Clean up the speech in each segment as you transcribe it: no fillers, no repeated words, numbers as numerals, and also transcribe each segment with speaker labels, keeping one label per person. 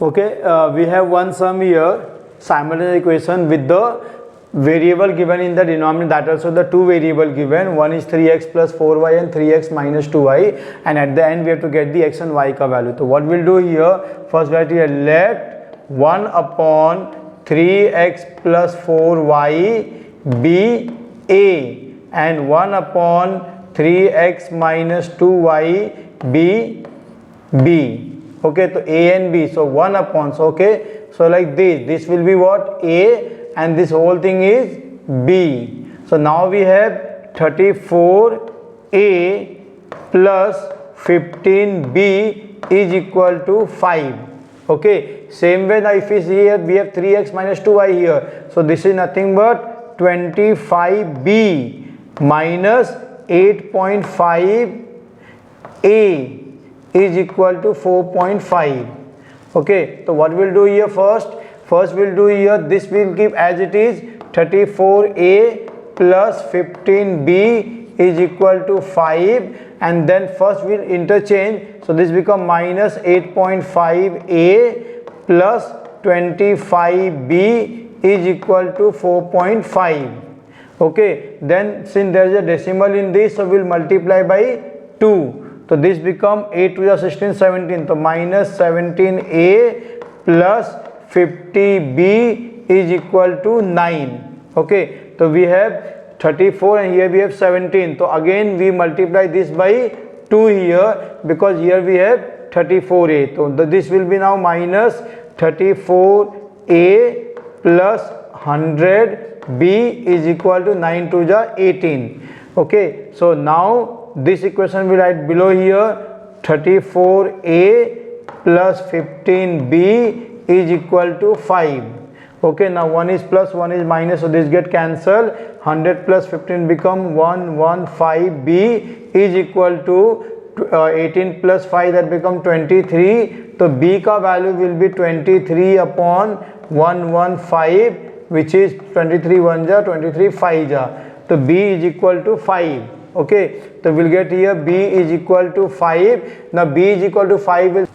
Speaker 1: Okay, we have one sum here, simultaneous equation with the variable given in the denominator, that also the two variable given, one is 3x plus 4y and 3x minus 2y, and at the end we have to get the x and y ka value. So what we'll do here, first we have to let 1 upon 3x plus 4y be a and 1 upon 3x minus 2y be b. Okay, so a and b, so 1 upon, so okay, so like this will be what, a, and this whole thing is b. So now we have 34a plus 15b is equal to 5. Okay, same way now if we see here we have 3x minus 2y here, so this is nothing but 25b minus 8.5a is equal to 4.5. Okay, so what we'll do here, first we'll do here, this will keep as it is, 34a plus 15b is equal to 5, and then first we'll interchange, so this become minus 8.5a plus 25b is equal to 4.5. Okay, then since there is a decimal in this, so we'll multiply by 2. So this become 8 to the 16, 17. So minus 17a plus 50b is equal to 9. Okay, so we have 34 and here we have 17. So again we multiply this by 2 here, because here we have 34a. So this will be now minus 34a plus 100b is equal to 9 to the 18. Okay, so now this equation we write below here, 34a plus 15b is equal to 5. Okay, now 1 is plus, 1 is minus, so this get cancelled. 100 plus 15 become 115b is equal to 18 plus 5, that become 23. So b ka value will be 23 upon 115, which is 23 1 ja, 23 5 ja. So b is equal to 5. Okay, so we'll get here b is equal to 5. Now b is equal to 5 will,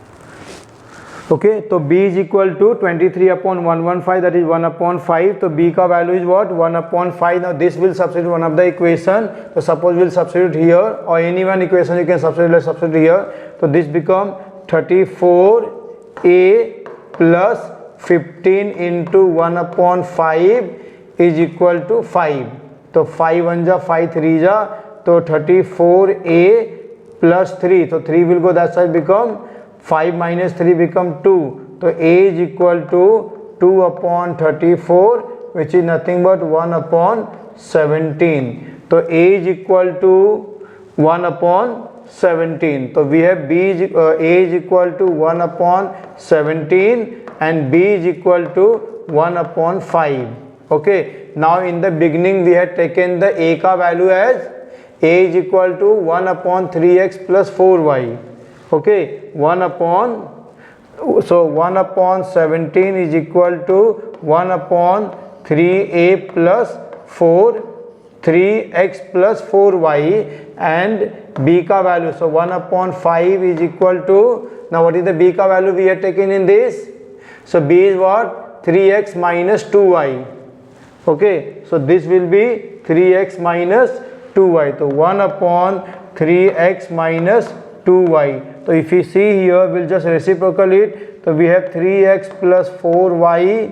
Speaker 1: okay, so b is equal to 23 upon 115, that is 1 upon 5. So b ka value is what, 1 upon 5. Now this will substitute one of the equation. So suppose we'll substitute here, or any one equation you can substitute. Let's substitute here. So this become 34a plus 15 into 1 upon 5 is equal to 5. So 5 1 ja, 5 3 ja, so 34a plus 3, so 3 will go that side, become 5 minus 3 become 2. So a is equal to 2 upon 34, which is nothing but 1 upon 17. So a is equal to 1 upon 17. So we have a is equal to 1 upon 17 and b is equal to 1 upon 5. Okay, now in the beginning we had taken the a ka value as a is equal to 1 upon 3x plus 4y. Okay, 1 upon, so 1 upon 17 is equal to 1 upon 3a plus 4, 3x plus 4y, and b ka value, so 1 upon 5 is equal to, now what is the b ka value we have taken in this? So b is what? 3x minus 2y. Okay, so this will be 3x minus 2y. So 1 upon 3x minus 2y. So if you see here, we'll just reciprocal it. So we have 3x plus 4y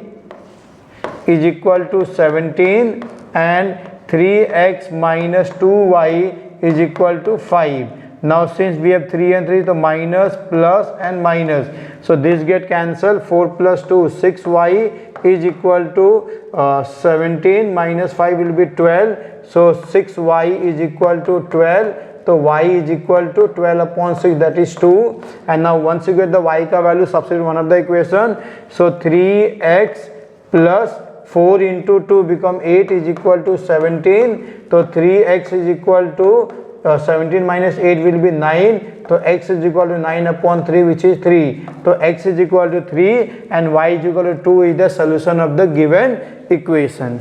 Speaker 1: is equal to 17 and 3x minus 2y is equal to 5. Now since we have 3 and 3, so minus, plus and minus. So this get cancelled. 4 plus 2, 6y is equal to 17 minus 5 will be 12. So 6y is equal to 12. So y is equal to 12 upon 6, that is 2. And now once you get the y ka value, substitute one of the equation. So 3x plus 4 into 2 become 8 is equal to 17. So 3x is equal to 17 minus 8 will be 9. So x is equal to 9 upon 3, which is 3. So x is equal to 3 and y is equal to 2 is the solution of the given equation.